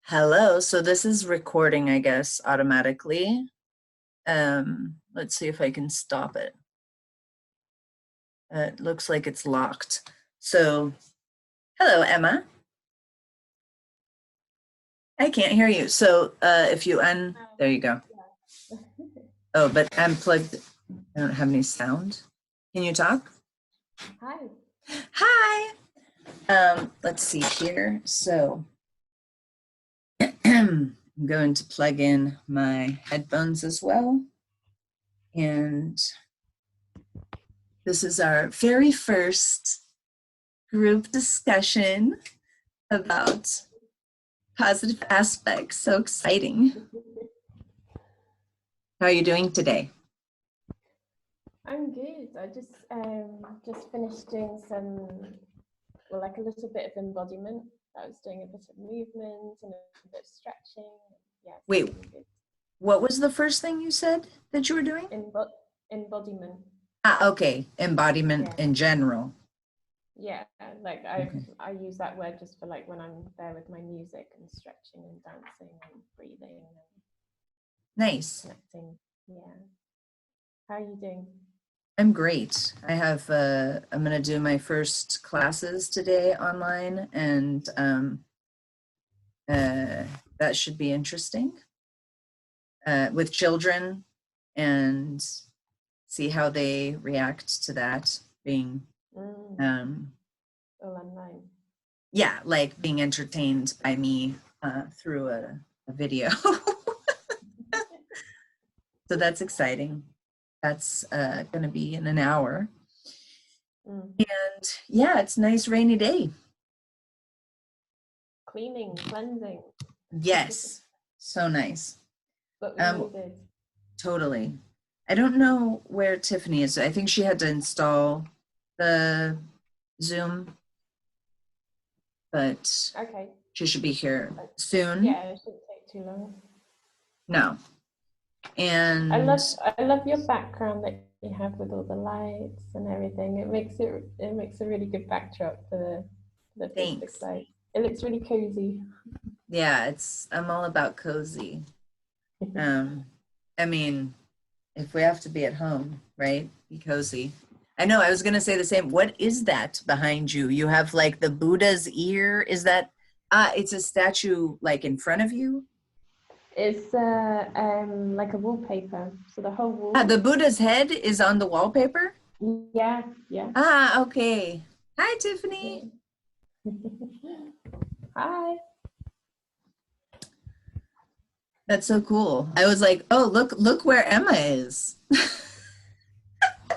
Hello. So this is recording, I guess, automatically. Let's see if I can stop it. It looks like it's locked. So, hello, Emma. I can't hear you. So, if you there you go. Oh, but I'm plugged. I don't have any sound. Can you talk? Hi. Hi. Let's see here. So, I'm going to plug in my headphones as well. And this is our very first group discussion about positive aspects. So exciting. How are you doing today? I'm good. I just finished doing like a little bit of embodiment. I was doing a bit of movement and a bit of stretching. Yeah, Wait, what was the first thing you said that you were doing? Embodiment. Okay. Embodiment in general. Yeah, like I use that word just for like when I'm there with my music and stretching and dancing and breathing and Nice. connecting. Yeah. How are you doing? I'm great. I'm going to do my first classes today online, and that should be interesting with children and see how they react to that being All online. yeah, like being entertained by me through a video. So that's exciting. That's going to be in an hour. And yeah, it's a nice rainy day. Cleaning, cleansing. Yes, so nice. What we needed. Totally. I don't know where Tiffany is. I think she had to install the Zoom, but okay, she should be here soon. Yeah, it shouldn't take too long. No. And I love your background that you have with all the lights and everything. It makes a really good backdrop for the Facebook site. It looks really cozy. Yeah, I'm all about cozy. I mean, if we have to be at home, right? Be cozy. I know, I was going to say the same. What is that behind you? You have like the Buddha's ear. Is that, it's a statue like in front of you? It's like a wallpaper. So the whole wall. The Buddha's head is on the wallpaper? Yeah, yeah. Okay. Hi, Tiffany. Hi. That's so cool. I was like, oh, look where Emma is.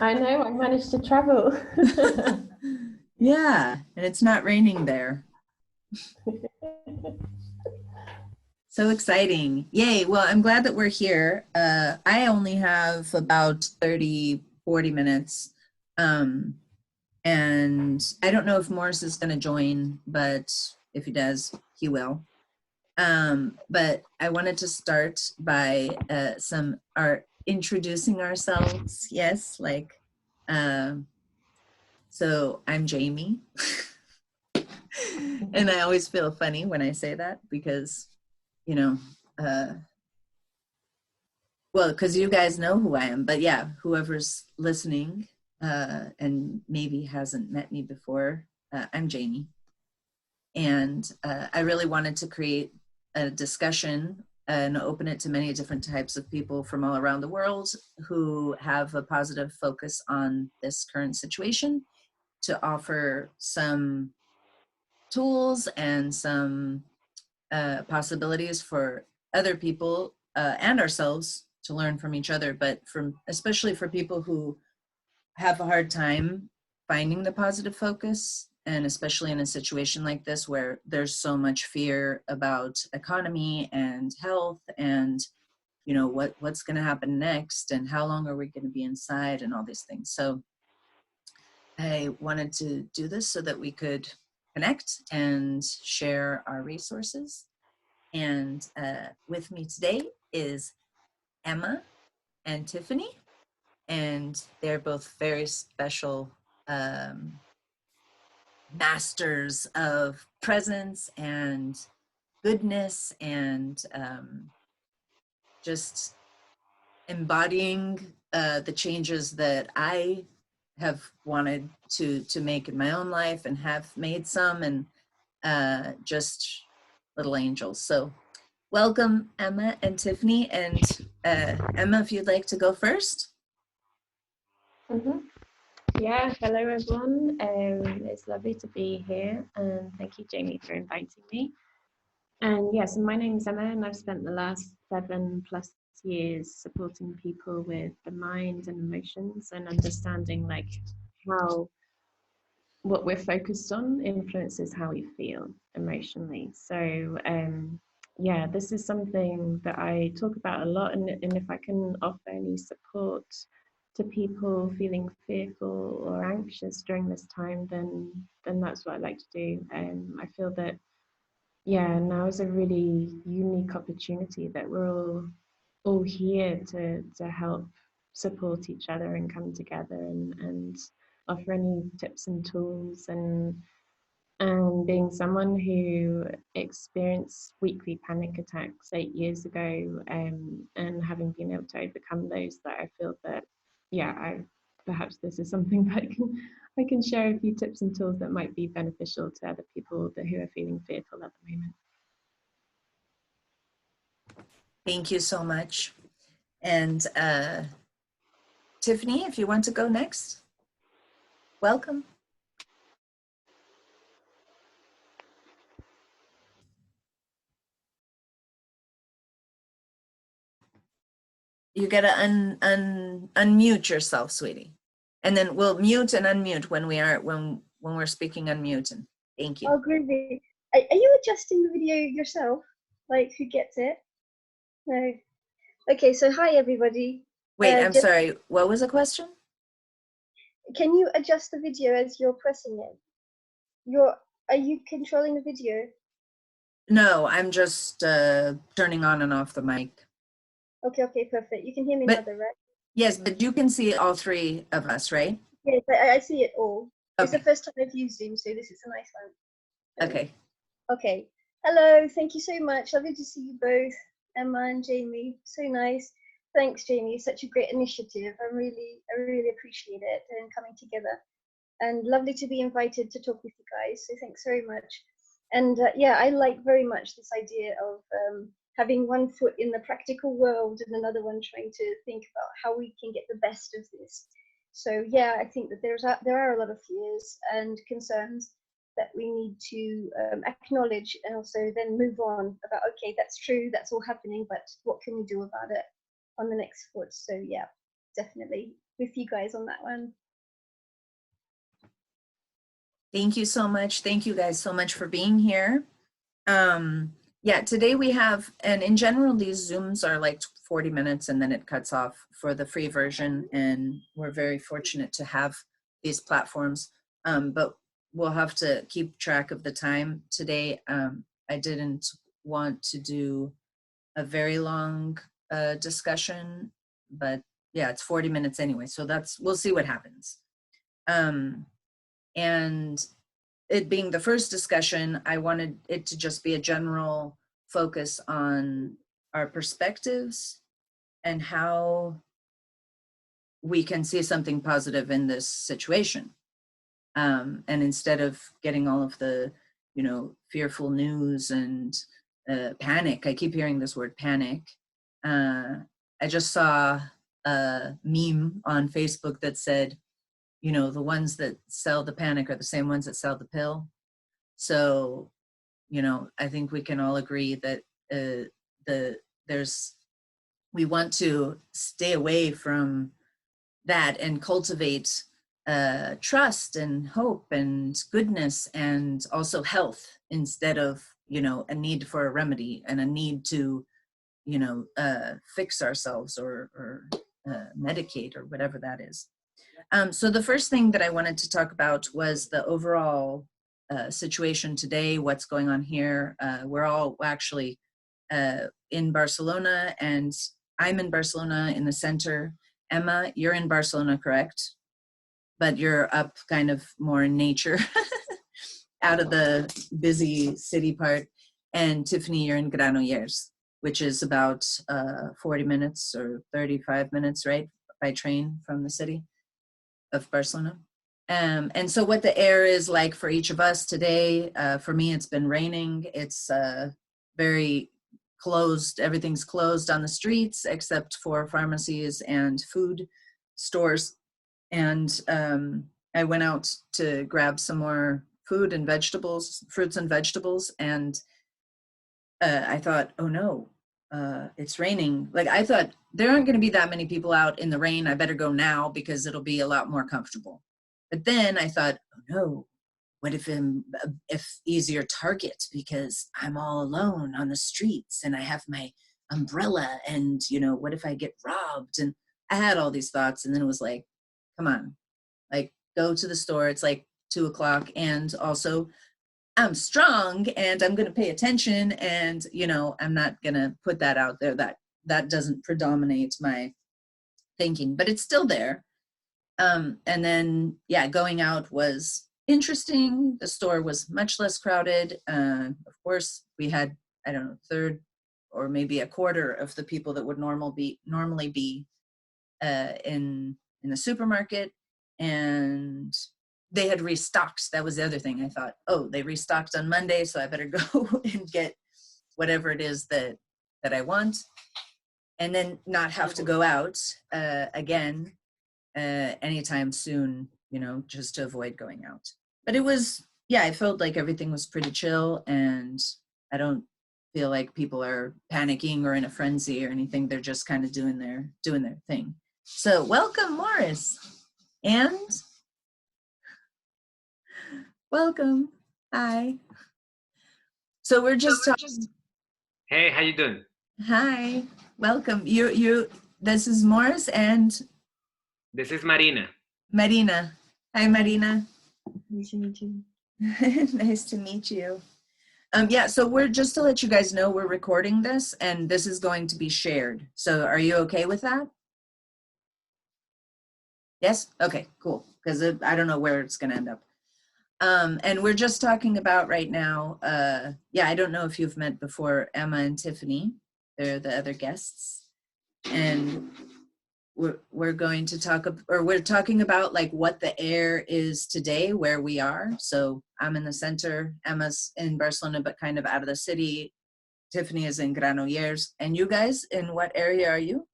I know, I managed to travel. Yeah, and it's not raining there. So exciting. Yay. Well, I'm glad that we're here. I only have about 30, 40 minutes. And I don't know if Morris is going to join, but if he does, he will. But I wanted to start by introducing ourselves. Yes, like, so I'm Jamie. And I always feel funny when I say that because, you know, well, because you guys know who I am, but yeah, whoever's listening and maybe hasn't met me before, I'm Jamie. And I really wanted to create a discussion and open it to many different types of people from all around the world who have a positive focus on this current situation, to offer some tools and some possibilities for other people and ourselves to learn from each other, but especially for people who have a hard time finding the positive focus, and especially in a situation like this where there's so much fear about economy and health and what's going to happen next and how long are we going to be inside and all these things. So I wanted to do this so that we could connect and share our resources. And with me today is Emma and Tiffany, and they're both very special masters of presence and goodness and just embodying the changes that I have wanted to make in my own life and have made some, and just little angels. So welcome, Emma and Tiffany. And Emma, if you'd like to go first. Mm-hmm. Yeah, hello everyone. It's lovely to be here, and thank you, Jamie, for inviting me. And yes, my name's Emma, and I've spent the last 7+ years supporting people with the mind and emotions and understanding like how what we're focused on influences how we feel emotionally. So yeah, this is something that I talk about a lot, and if I can offer any support to people feeling fearful or anxious during this time, then that's what I like to do. I feel that yeah, now is a really unique opportunity that we're all here to help support each other and come together and offer any tips and tools. And being someone who experienced weekly panic attacks 8 years ago, and having been able to overcome those, that I feel that yeah, I perhaps this is something that I can share a few tips and tools that might be beneficial to other people who are feeling fearful at the moment. Thank you so much. And Tiffany, if you want to go next, welcome. You gotta unmute yourself, sweetie. And then we'll mute and unmute when we're speaking unmute. Thank you. Oh, groovy. Are you adjusting the video yourself? Like, who gets it? No. Okay, so hi everybody. Wait, I'm sorry. What was the question? Can you adjust the video as you're pressing it? Are you controlling the video? No, I'm just turning on and off the mic. Okay, perfect. You can hear me now, though, right? Yes, but you can see all three of us, right? Yes, I see it all. Okay. It's the first time I've used Zoom, so this is a nice one. Okay. Okay. Hello, thank you so much. Lovely to see you both, Emma and Jamie. So nice. Thanks, Jamie. Such a great initiative. I really appreciate it and coming together. And lovely to be invited to talk with you guys. So thanks very much. And yeah, I like very much this idea of having one foot in the practical world and another one trying to think about how we can get the best of this. So yeah, I think that there are a lot of fears and concerns that we need to acknowledge and also then move on about, okay, that's true, that's all happening, but what can we do about it on the next foot? So yeah, definitely with you guys on that one. Thank you so much. Thank you guys so much for being here. Yeah, today we have, and in general, these Zooms are like 40 minutes and then it cuts off for the free version. And we're very fortunate to have these platforms, but we'll have to keep track of the time today. I didn't want to do a very long discussion, but yeah, it's 40 minutes anyway. So we'll see what happens. And it being the first discussion, I wanted it to just be a general focus on our perspectives and how we can see something positive in this situation. And instead of getting all of the, fearful news and panic, I keep hearing this word panic. I just saw a meme on Facebook that said, the ones that sell the panic are the same ones that sell the pill. So, I think we can all agree that we want to stay away from that and cultivate trust and hope and goodness and also health instead of, a need for a remedy and a need to, fix ourselves or medicate or whatever that is. So the first thing that I wanted to talk about was the overall situation today, what's going on here. We're all actually in Barcelona, and I'm in Barcelona in the center. Emma, you're in Barcelona, correct? But you're up kind of more in nature, out of the busy city part. And Tiffany, you're in Granollers, which is about 40 minutes or 35 minutes, right, by train from the city of Barcelona. And so what the air is like for each of us today, for me, it's been raining. It's very closed. Everything's closed on the streets except for pharmacies and food stores. And I went out to grab some more food and vegetables, fruits and vegetables. And I thought, oh no, it's raining. Like I thought there aren't going to be that many people out in the rain. I better go now because it'll be a lot more comfortable. But then I thought, oh no, what if easier target because I'm all alone on the streets and I have my umbrella and what if I get robbed? And I had all these thoughts, and then it was like, come on, like go to the store. It's like 2:00, and also I'm strong and I'm going to pay attention, and I'm not going to put that out there. That doesn't predominate my thinking, but it's still there. And then going out was interesting. The store was much less crowded. Of course, we had, I don't know, third or maybe a quarter of the people that would normally be in the supermarket, and they had restocked. That was the other thing. I thought, oh, they restocked on Monday, so I better go and get whatever it is that I want, and then not have to go out again anytime soon, just to avoid going out. But it was, I felt like everything was pretty chill, and I don't feel like people are panicking or in a frenzy or anything. They're just kind of doing their thing. So welcome, Morris, and welcome. Hi. So we're just talking. Hey, how you doing? Hi, welcome. This is Morris and This is Marina. Marina. Hi, Marina. Nice to meet you. Nice to meet you. So we're just to let you guys know we're recording this, and this is going to be shared. So are you okay with that? Yes? Okay, cool. Because I don't know where it's going to end up. And we're just talking about right now, I don't know if you've met before Emma and Tiffany. They're the other guests. And we're going to we're talking about like what the air is today, where we are. So I'm in the center, Emma's in Barcelona, but kind of out of the city. Tiffany is in Granollers. And you guys, in what area are you?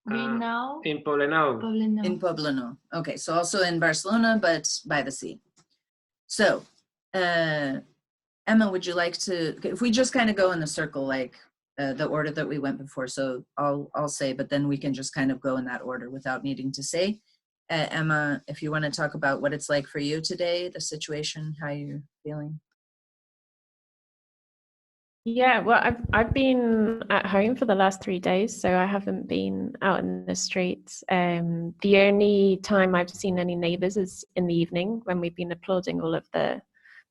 We now in Poblenou. In Poblenou. Okay, so also in Barcelona, but by the sea. So, Emma, would you like to, if we just kind of go in the circle, like the order that we went before, so I'll say, but then we can just kind of go in that order without needing to say. Emma, if you want to talk about what it's like for you today, the situation, how you're feeling. Yeah, well, I've been at home for the last 3 days, so I haven't been out in the streets. The only time I've seen any neighbours is in the evening when we've been applauding all of the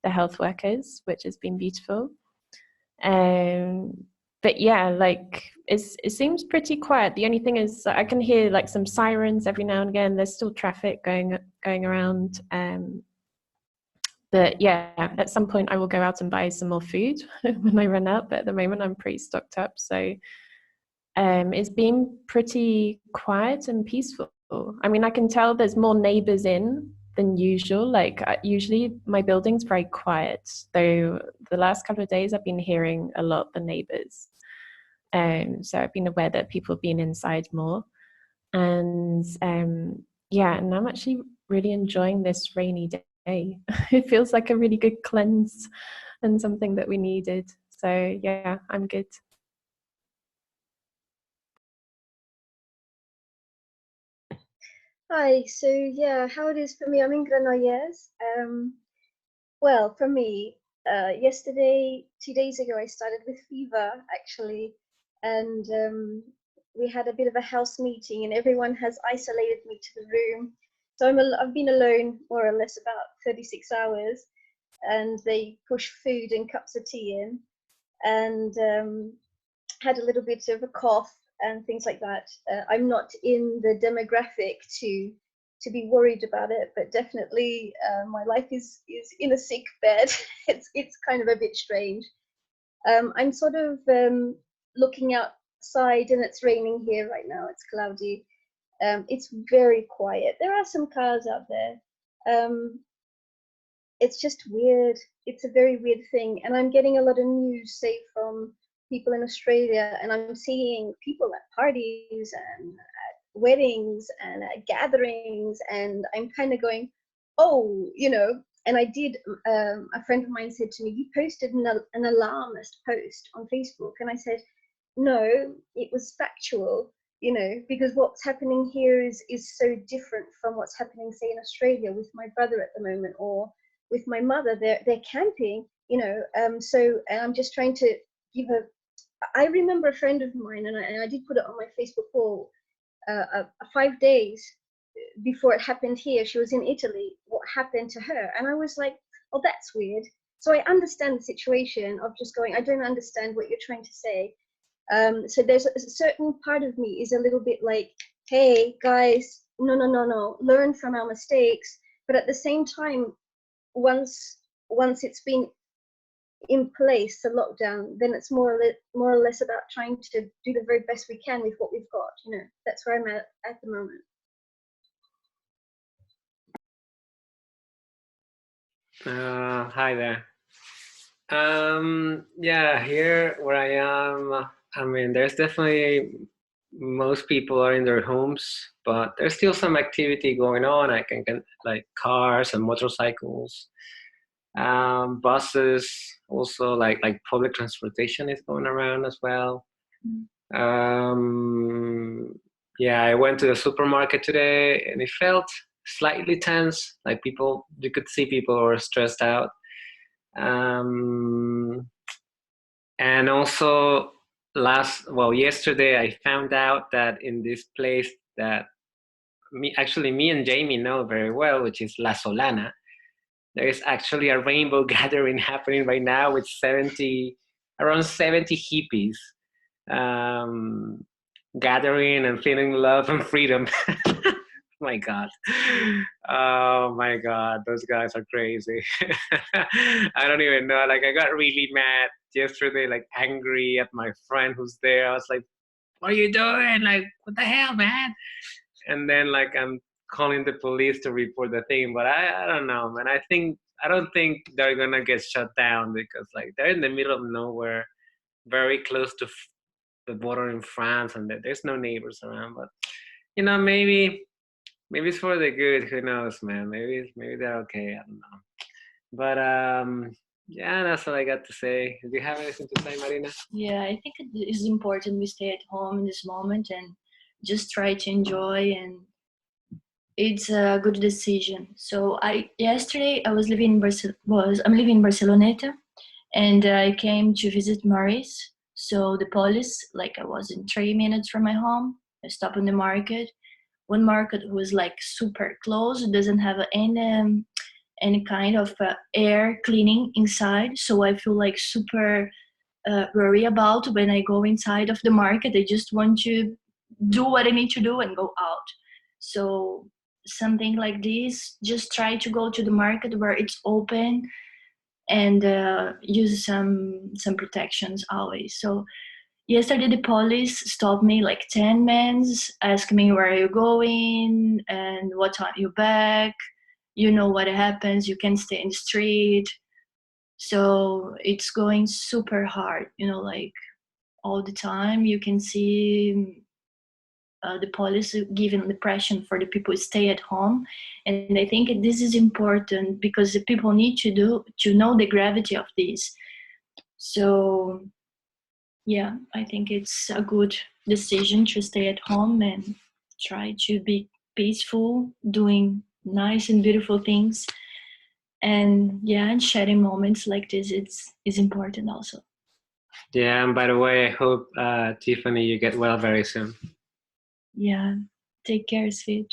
health workers, which has been beautiful. But yeah, like it seems pretty quiet. The only thing is I can hear like some sirens every now and again. There's still traffic going around. But yeah, at some point I will go out and buy some more food when I run out. But at the moment I'm pretty stocked up. So it's been pretty quiet and peaceful. I mean, I can tell there's more neighbors in than usual. Like usually my building's very quiet. Though the last couple of days I've been hearing a lot the neighbors. So I've been aware that people have been inside more. And and I'm actually really enjoying this rainy day. It feels like a really good cleanse and something that we needed. So yeah, I'm good. Hi, so how it is for me, I'm in Granollers. Well, for me, yesterday, 2 days ago, I started with fever actually, and we had a bit of a house meeting, and everyone has isolated me to the room. So I've been alone more or less about 36 hours, and they push food and cups of tea in, and had a little bit of a cough and things like that. I'm not in the demographic to to be worried about it, but definitely my life is in a sick bed. It's kind of a bit strange. I'm sort of looking outside, and it's raining here right now. It's cloudy. It's very quiet. There are some cars out there. It's just weird. It's a very weird thing, and I'm getting a lot of news, say, from people in Australia, and I'm seeing people at parties and at weddings and at gatherings, and I'm kind of going, oh, you know. And I did. A friend of mine said to me, "You posted an alarmist post on Facebook," and I said, "No, it was factual." You know, because what's happening here is so different from what's happening, say, in Australia with my brother at the moment, or with my mother. They're camping, you know. So, and I'm just trying to give a. I remember a friend of mine, and I did put it on my Facebook wall. 5 days before it happened here, she was in Italy. What happened to her? And I was like, oh, that's weird. So I understand the situation of just going, I don't understand what you're trying to say. So there's a certain part of me is a little bit like, hey guys, no, learn from our mistakes. But at the same time, once it's been in place, the lockdown, then it's more or less about trying to do the very best we can with what we've got. You know, that's where I'm at the moment. Hi there. Yeah, here where I am, I mean, there's definitely most people are in their homes, but there's still some activity going on. I can get like cars and motorcycles, buses, also like public transportation is going around as well. Yeah, I went to the supermarket today and it felt slightly tense. Like people, you could see people were stressed out. And also yesterday I found out that in this place that me and Jamie know very well, which is La Solana, there is actually a rainbow gathering happening right now with around 70 hippies gathering and feeling love and freedom. My God. Oh my God, those guys are crazy. I don't even know. Like, I got really mad yesterday, like angry at my friend who's there. I was like, what are you doing? Like, what the hell, man? And then like I'm calling the police to report the thing, but I don't know, man. I don't think they're gonna get shut down because like they're in the middle of nowhere, very close to the border in France, and there's no neighbors around. But you know, maybe it's for the good. Who knows, man? Maybe they're okay. I don't know. But yeah, that's all I got to say. Do you have anything to say, Marina? Yeah, I think it is important we stay at home in this moment and just try to enjoy, and it's a good decision. So yesterday I was living in I'm living in Barceloneta, and I came to visit Maurice. So the police, like I was in 3 minutes from my home. I stopped in the market. One market was like super close. It doesn't have any kind of air cleaning inside. So I feel like super worry about when I go inside of the market. I just want to do what I need to do and go out. So something like this, just try to go to the market where it's open and use some protections always. So yesterday the police stopped me, like 10 men, asked me where are you going and what time you back. You know what happens, you can stay in the street. So it's going super hard, you know, like all the time you can see the policy giving the pressure for the people to stay at home. And I think this is important because the people need to know the gravity of this. So yeah, I think it's a good decision to stay at home and try to be peaceful, doing nice and beautiful things. And yeah, and sharing moments like this is important also. Yeah, and by the way, I hope Tiffany, you get well very soon. Yeah, take care, sweet.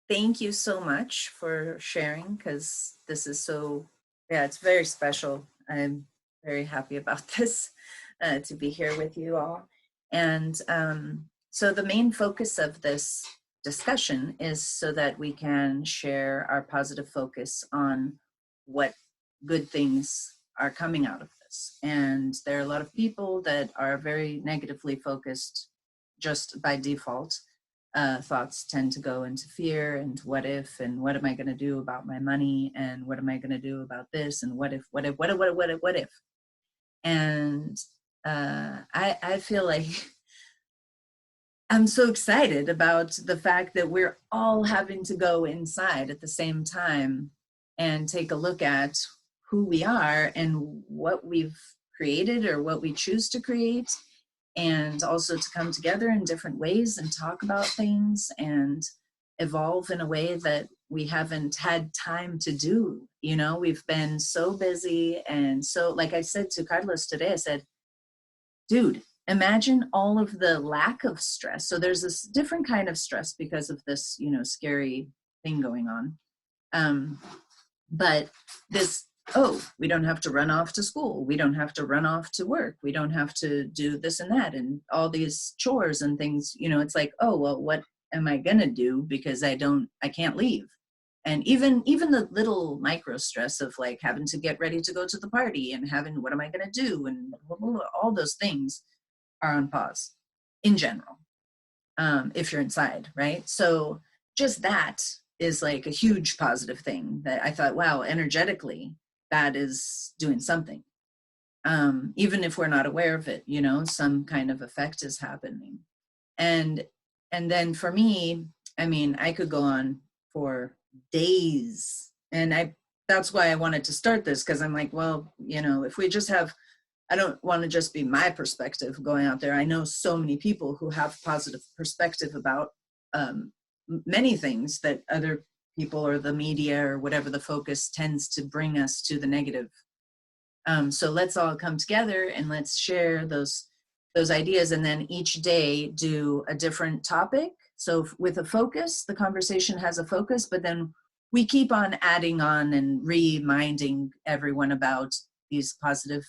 Thank you so much for sharing, because this is so, yeah, it's very special. I'm very happy about this, to be here with you all. And So the main focus of this discussion is so that we can share our positive focus on what good things are coming out of this. And there are a lot of people that are very negatively focused just by default. Thoughts tend to go into fear and what if, and what am I going to do about my money, and what am I going to do about this, and what if. And I feel like I'm so excited about the fact that we're all having to go inside at the same time and take a look at who we are and what we've created or what we choose to create, and also to come together in different ways and talk about things and evolve in a way that we haven't had time to do. You know, we've been so busy. And so, like I said to Carlos today, I said, dude, imagine all of the lack of stress. So there's this different kind of stress because of this, you know, scary thing going on. But this, oh, we don't have to run off to school. We don't have to run off to work. We don't have to do this and that and all these chores and things. You know, it's like, oh, well, what am I going to do? Because I can't leave. And even the little micro stress of like having to get ready to go to the party and having, what am I going to do? And blah, blah, blah, all those things are on pause in general, if you're inside, right? So just that is like a huge positive thing that I thought, wow, energetically, that is doing something. Even if we're not aware of it, you know, some kind of effect is happening. And then for me, I mean, I could go on for days. And that's why I wanted to start this, because I'm like, well, you know, if we just have, I don't want to just be my perspective going out there. I know so many people who have positive perspective about many things that other people or the media or whatever the focus tends to bring us to the negative. So let's all come together and let's share those ideas, and then each day do a different topic. So with a focus, the conversation has a focus, but then we keep on adding on and reminding everyone about these positive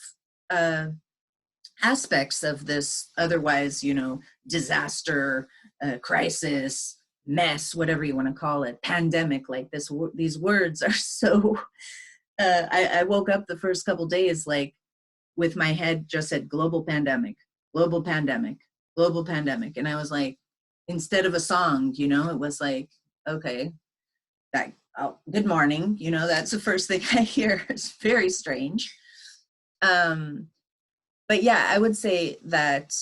aspects of this otherwise, you know, disaster, crisis, mess, whatever you want to call it, pandemic. Like these words are so, I woke up the first couple days like with my head just said global pandemic, global pandemic, global pandemic. And I was like, instead of a song, you know, it was like, okay, that, oh, good morning. You know, that's the first thing I hear. It's very strange. But yeah, I would say that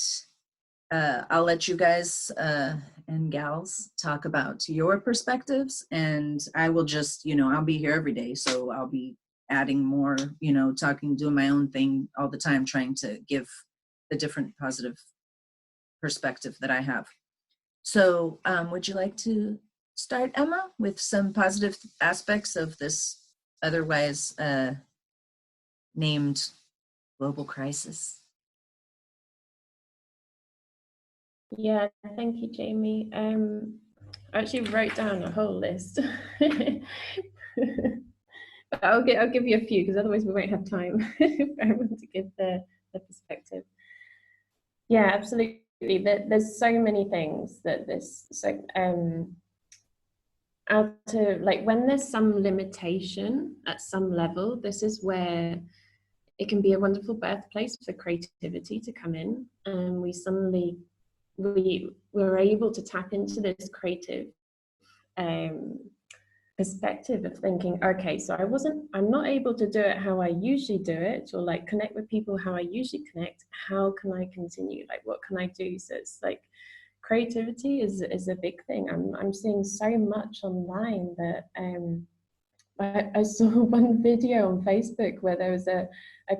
I'll let you guys and gals talk about your perspectives, and I will just, you know, I'll be here every day. So I'll be adding more, you know, talking, doing my own thing all the time, trying to give the different positive perspective that I have. So would you like to start, Emma, with some positive aspects of this otherwise named global crisis? Yeah, thank you, Jamie. I actually wrote down a whole list. But I'll give you a few, because otherwise we won't have time for everyone to give their perspective. Yeah, absolutely. There's so many things that this, so out of, like, when there's some limitation at some level, this is where it can be a wonderful birthplace for creativity to come in, and we're able to tap into this creative perspective of thinking, okay, so I'm not able to do it how I usually do it, or like connect with people how I usually connect. How can I continue? Like, what can I do? So it's like creativity is a big thing. I'm seeing so much online that I saw one video on Facebook where there was a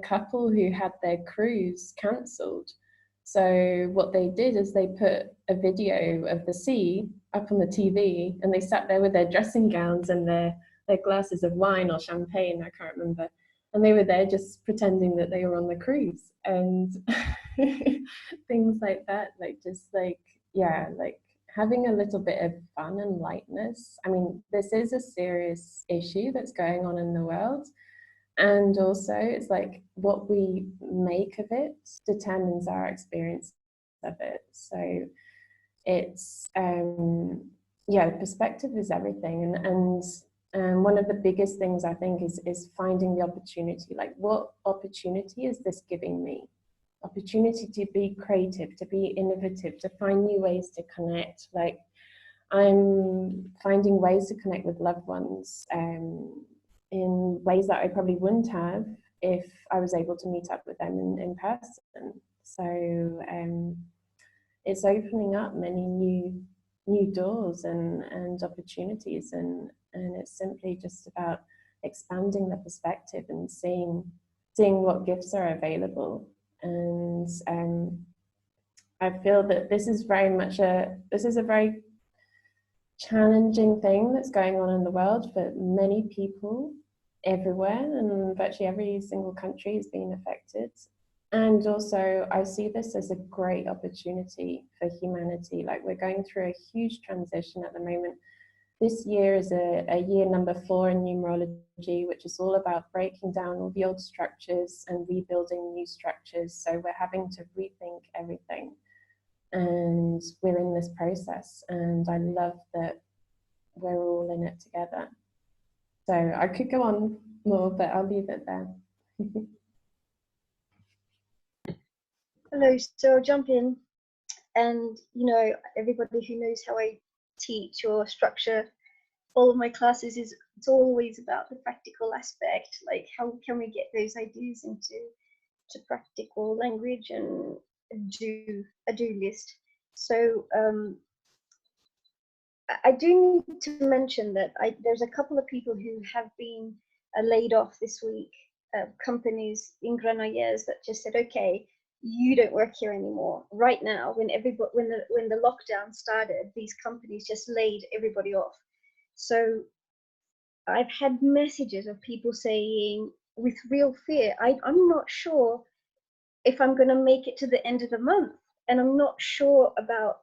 couple who had their cruise cancelled. So what they did is they put a video of the sea up on the TV, and they sat there with their dressing gowns and their glasses of wine or champagne, I can't remember. And they were there just pretending that they were on the cruise, and things like that, like just like, yeah, like having a little bit of fun and lightness. I mean, this is a serious issue that's going on in the world. And also, it's like what we make of it determines our experience of it. So it's yeah, perspective is everything, and one of the biggest things I think is finding the opportunity. Like, what opportunity is this giving me? Opportunity to be creative, to be innovative, to find new ways to connect. Like, I'm finding ways to connect with loved ones in ways that I probably wouldn't have if I was able to meet up with them in person. So it's opening up many new doors and opportunities, and it's simply just about expanding the perspective and seeing what gifts are available. And I feel that this is a very challenging thing that's going on in the world for many people everywhere, and virtually every single country is being affected. And also, I see this as a great opportunity for humanity. Like, we're going through a huge transition at the moment. This year is a year number 4 in numerology, which is all about breaking down all the old structures and rebuilding new structures. So we're having to rethink everything. And we're in this process. And I love that we're all in it together. So I could go on more, but I'll leave it there. Hello, so I'll jump in. And, you know, everybody who knows how I teach or structure all of my classes it's always about the practical aspect. Like, how can we get those ideas into practical language and do a do list. So I do need to mention that there's a couple of people who have been laid off this week, companies in Granollers that just said, okay, you don't work here anymore. Right now, when the lockdown started, these companies just laid everybody off. So I've had messages of people saying with real fear, I'm not sure if I'm going to make it to the end of the month, and I'm not sure about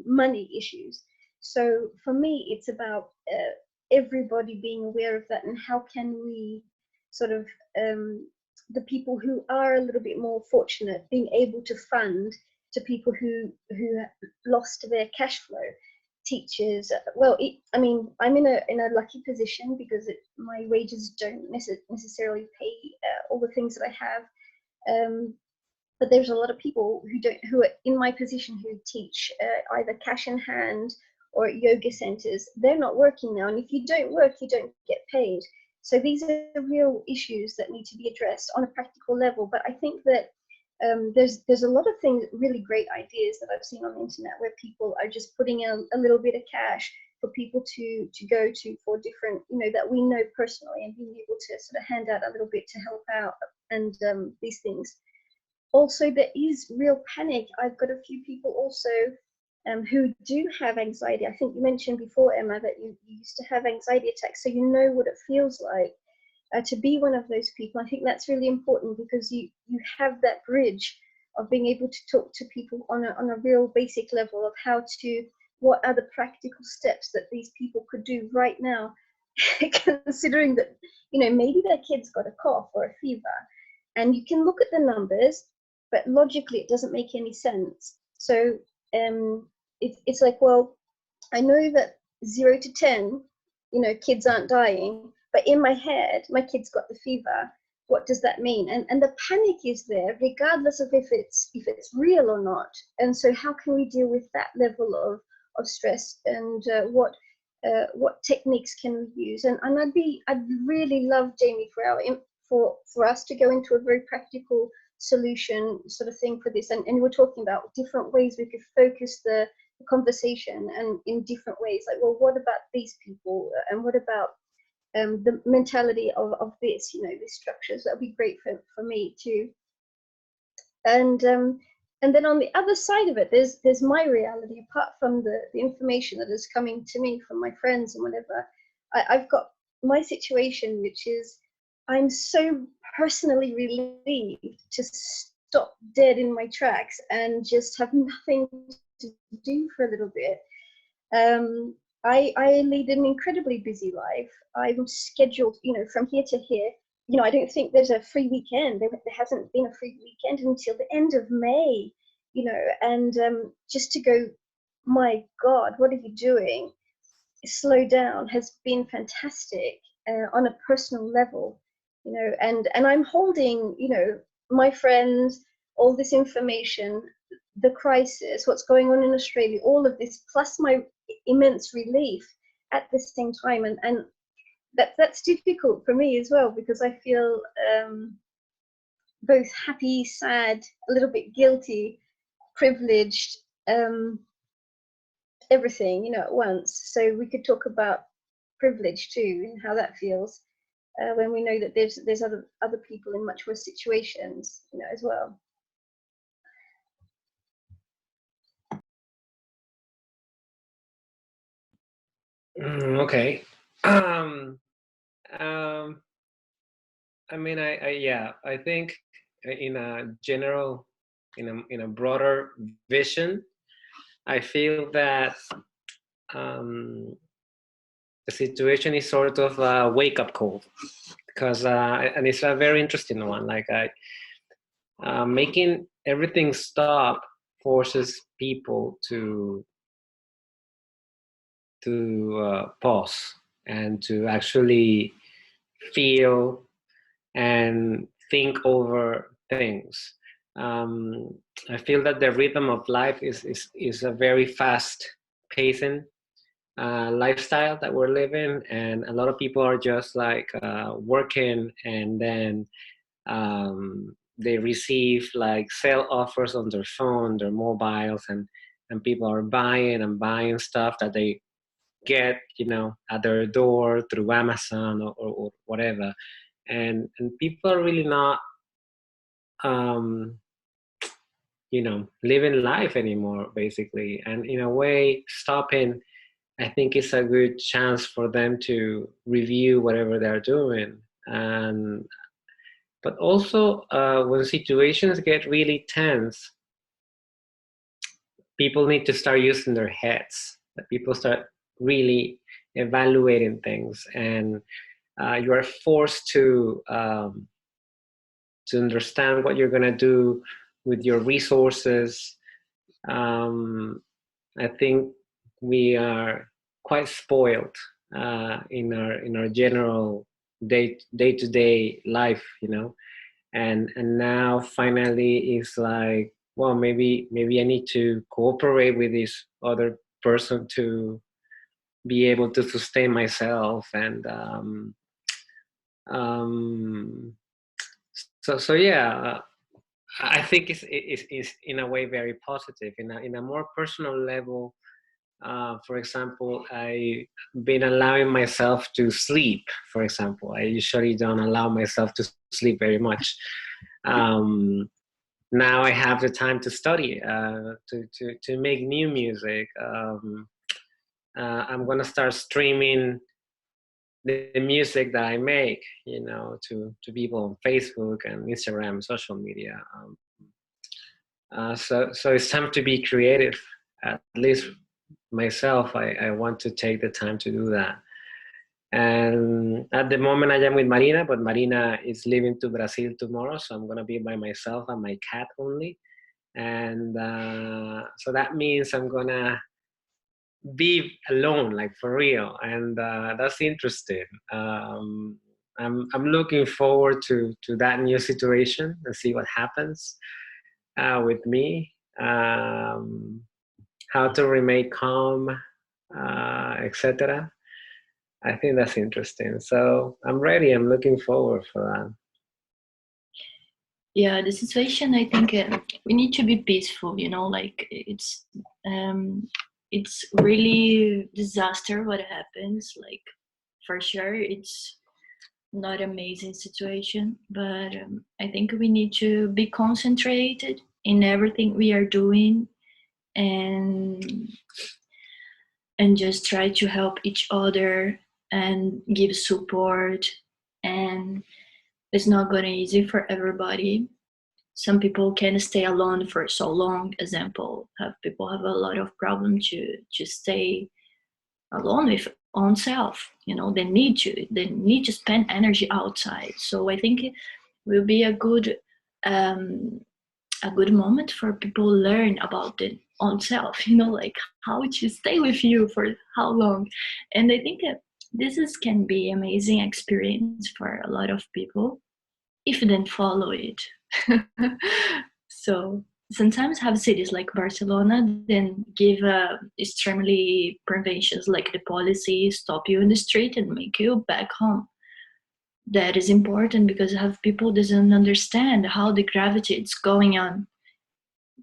money issues. So for me, it's about everybody being aware of that, and how can we sort of the people who are a little bit more fortunate being able to fund to people who lost their cash flow. Teachers, well, I mean, I'm in a lucky position because my wages don't necessarily pay all the things that I have. But there's a lot of people who are in my position who teach either cash in hand or yoga centers. They're not working now, and if you don't work, you don't get paid. So these are real issues that need to be addressed on a practical level. But I think that there's a lot of things, really great ideas that I've seen on the internet where people are just putting in a little bit of cash for people to go to for different, you know, that we know personally, and being able to sort of hand out a little bit to help out and these things. Also, there is real panic. I've got a few people also who do have anxiety. I think you mentioned before, Emma, that you used to have anxiety attacks, so you know what it feels like to be one of those people. I think that's really important because you have that bridge of being able to talk to people on a real basic level of what are the practical steps that these people could do right now, considering that, you know, maybe their kid's got a cough or a fever, and you can look at the numbers, but logically it doesn't make any sense. So it's like, well, I know that 0 to 10, you know, kids aren't dying, but in my head, my kid's got the fever. What does that mean? And the panic is there, regardless of if it's real or not. And so how can we deal with that level of stress, and what techniques can we use? And I'd really love, Jamie, for us to go into a very practical solution sort of thing for this. And we're talking about different ways we could focus the conversation, and in different ways, like, well, what about these people, and what about the mentality of this, you know, these structures? That would be great for me too. And then on the other side of it, there's my reality. Apart from the information that is coming to me from my friends and whatever, I've got my situation, which is I'm so personally relieved to stop dead in my tracks and just have nothing to do for a little bit. I lead an incredibly busy life. I'm scheduled, you know, from here to here. You know, I don't think there's a free weekend. There hasn't been a free weekend until the end of May, you know, and just to go my God, what are you doing? Slow down has been fantastic on a personal level, you know, and I'm holding, you know, my friends, all this information, the crisis, what's going on in Australia, all of this, plus my immense relief at the same time. And that's difficult for me as well, because I feel both happy, sad, a little bit guilty, privileged, everything, you know, at once. So we could talk about privilege too, and how that feels when we know that there's other people in much worse situations, you know, as well. Okay. I mean, yeah, I think in a general, in a broader vision, I feel that the situation is sort of a wake-up call, because and it's a very interesting one. Like making everything stop forces people to pause and to actually feel and think over things. I feel that the rhythm of life is a very fast pacing lifestyle that we're living, and a lot of people are just like working, and then they receive like sale offers on their phone, their mobiles, and people are buying and buying stuff that they get, you know, at their door through Amazon or whatever, and people are really not you know, living life anymore, basically. And in a way, stopping, I think, is a good chance for them to review whatever they're doing. And but also when situations get really tense, people need to start using their heads. That people start really evaluating things, and you are forced to understand what you're going to do with your resources. I think we are quite spoiled in our general day to day life, you know, and now finally it's like, well, maybe I need to cooperate with this other person to be able to sustain myself, and so yeah. I think it's in a way very positive. In a more personal level, for example, I've been allowing myself to sleep. For example, I usually don't allow myself to sleep very much. Now I have the time to study, to make new music. I'm gonna start streaming the music that I make, you know, to people on Facebook and Instagram, social media. So it's time to be creative. At least myself, I want to take the time to do that. And at the moment, I am with Marina, but Marina is leaving to Brazil tomorrow, so I'm gonna be by myself and my cat only. And so that means I'm gonna be alone, like for real, and that's interesting. I'm looking forward to that new situation and see what happens with me. How to remain calm, etc. I think that's interesting. So I'm ready. I'm looking forward for that. Yeah, the situation, I think we need to be peaceful, you know, like it's really disaster what happens, like for sure it's not amazing situation, but I think we need to be concentrated in everything we are doing, and just try to help each other and give support. And it's not gonna easy for everybody. Some people can stay alone for so long. Example, people have a lot of problem to stay alone with own self. You know, they need to spend energy outside. So I think it will be a good a good moment for people learn about their own self, you know, like how to stay with you for how long. And I think that can be amazing experience for a lot of people if you then follow it. So sometimes have cities like Barcelona then give extremely preventions, like the policy stop you in the street and make you back home. That is important because have people doesn't understand how the gravity is going on.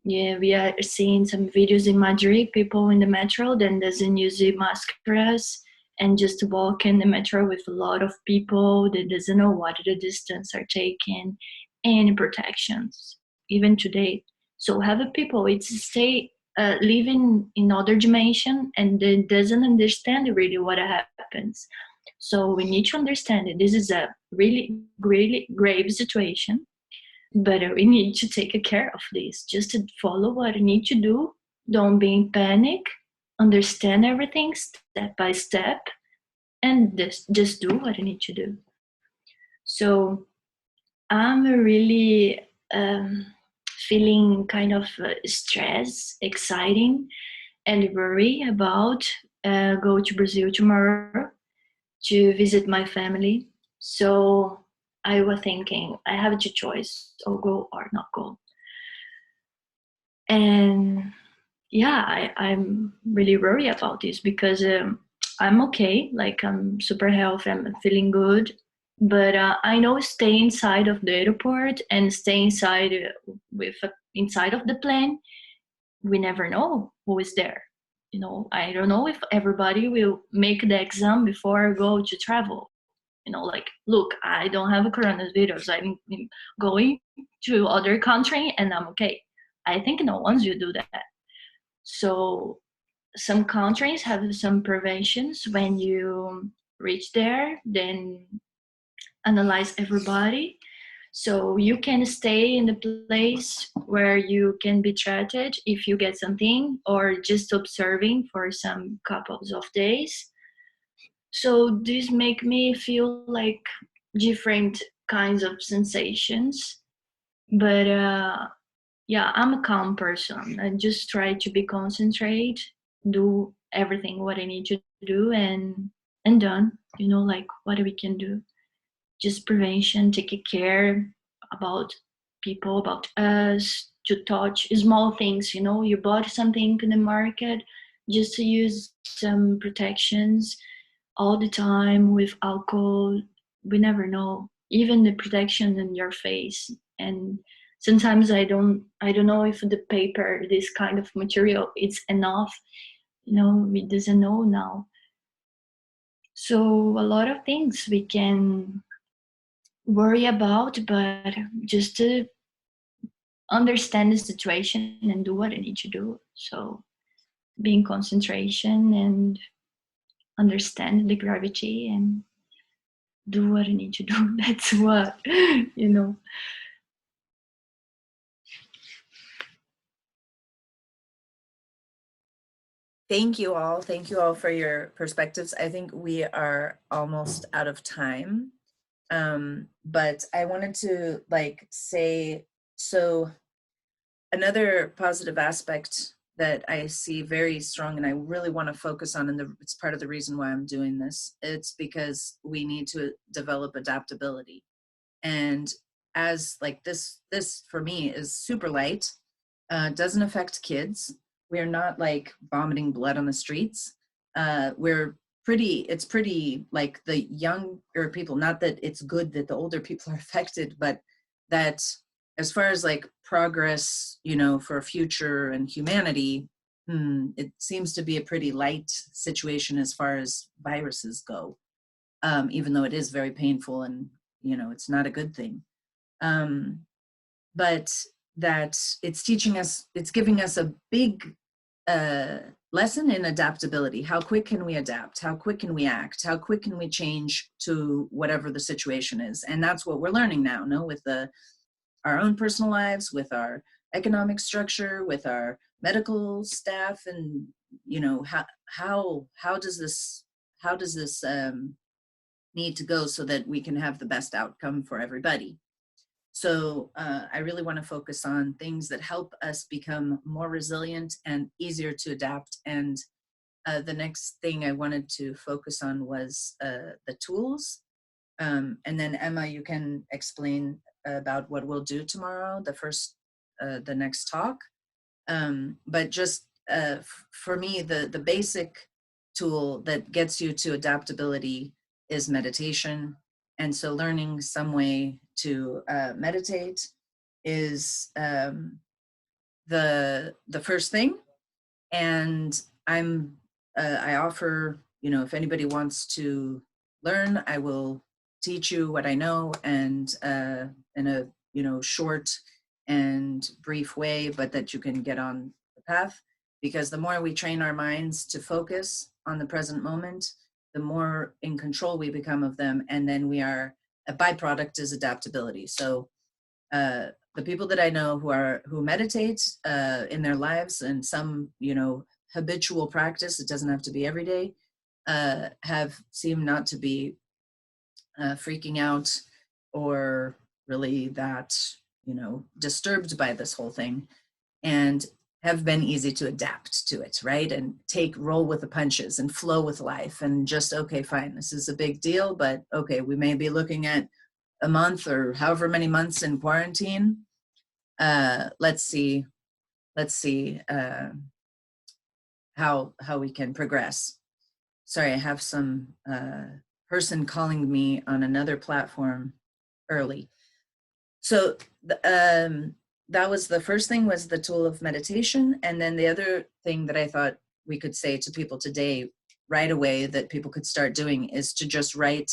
Yeah, we are seeing some videos in Madrid, people in the metro then doesn't use the mascaras and just walk in the metro with a lot of people that doesn't know what the distance are taking, any protections, even today. So have a people, it's stay living in other dimension and then doesn't understand really what happens. So we need to understand that this is a really, really grave situation, but we need to take care of this. Just to follow what you need to do. Don't be in panic. Understand everything step by step, and just do what you need to do. So I'm really feeling kind of stress, exciting, and worry about go to Brazil tomorrow to visit my family. So I was thinking I have two choice: or go or not go. And yeah, I'm really worried about this because I'm okay, like I'm super healthy, I'm feeling good, but I know stay inside of the airport and stay inside inside of the plane, we never know who is there. You know, I don't know if everybody will make the exam before I go to travel. You know, like, look, I don't have a coronavirus, I'm going to other country and I'm okay. I think no one's will do that. So some countries have some preventions when you reach there, then analyze everybody. So you can stay in the place where you can be treated if you get something, or just observing for some couples of days. So this make me feel like different kinds of sensations. But yeah, I'm a calm person. I just try to be concentrate, do everything what I need to do, and done. You know, like what we can do. Just prevention, take care about people, about us, to touch small things. You know, you bought something in the market, just to use some protections all the time with alcohol. We never know, even the protection in your face. And sometimes I don't know if the paper, this kind of material, is enough. You know, we doesn't know now. So a lot of things we can worry about, but just to understand the situation and do what I need to do. So be in concentration and understand the gravity and do what I need to do. That's what, you know. Thank you all. Thank you all for your perspectives. I think we are almost out of time. But I wanted to say, so another positive aspect that I see very strong and I really want to focus on, and it's part of the reason why I'm doing this, it's because we need to develop adaptability. And as this for me is super light, doesn't affect kids. We're not like vomiting blood on the streets. It's pretty like the younger people, not that it's good that the older people are affected, but that as far as like progress, for future and humanity, it seems to be a pretty light situation as far as viruses go, even though it is very painful and, it's not a good thing. But that it's giving us a big lesson in adaptability. How quick can we adapt? How quick can we act? How quick can we change to whatever the situation is? And that's what we're learning now, with our own personal lives, with our economic structure, with our medical staff, and how does this need to go so that we can have the best outcome for everybody. So I really want to focus on things that help us become more resilient and easier to adapt. And the next thing I wanted to focus on was the tools. And then Emma, you can explain about what we'll do tomorrow, the next talk. But just for me, the basic tool that gets you to adaptability is meditation. And so learning some way to meditate is the first thing. And I offer, if anybody wants to learn, I will teach you what I know, and in a short and brief way, but that you can get on the path. Because the more we train our minds to focus on the present moment, the more in control we become of them, and then a byproduct is adaptability. So the people that I know who meditate in their lives, and some habitual practice, it doesn't have to be every day, have seemed not to be freaking out or really that disturbed by this whole thing, and have been easy to adapt to it, right? And roll with the punches and flow with life, and just, okay, fine, this is a big deal, but okay, we may be looking at a month or however many months in quarantine. Let's see how we can progress. Sorry, I have some person calling me on another platform early. So that was the first thing, was the tool of meditation. And then the other thing that I thought we could say to people today right away that people could start doing is to just write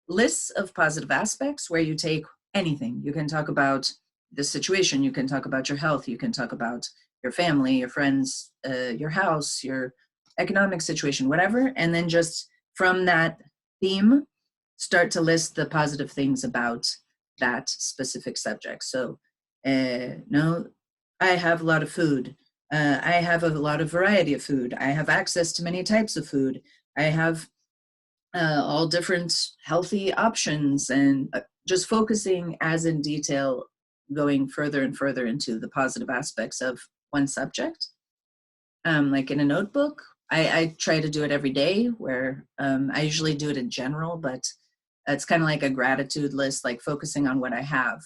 lists of positive aspects where you take anything. You can talk about the situation, you can talk about your health, you can talk about your family, your friends, your house, your economic situation, whatever. And then just from that theme, start to list the positive things about that specific subject. So, no, I have a lot of food. I have a lot of variety of food. I have access to many types of food. I have all different healthy options, and just focusing as in detail, going further and further into the positive aspects of one subject. Like in a notebook, I try to do it every day, where I usually do it in general, but it's kind of like a gratitude list, like focusing on what I have.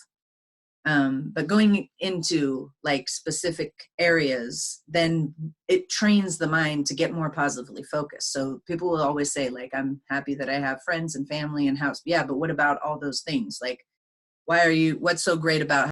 But going into like specific areas, then it trains the mind to get more positively focused. So people will always say, like, I'm happy that I have friends and family and house. Yeah, but what about all those things? Like, what's so great about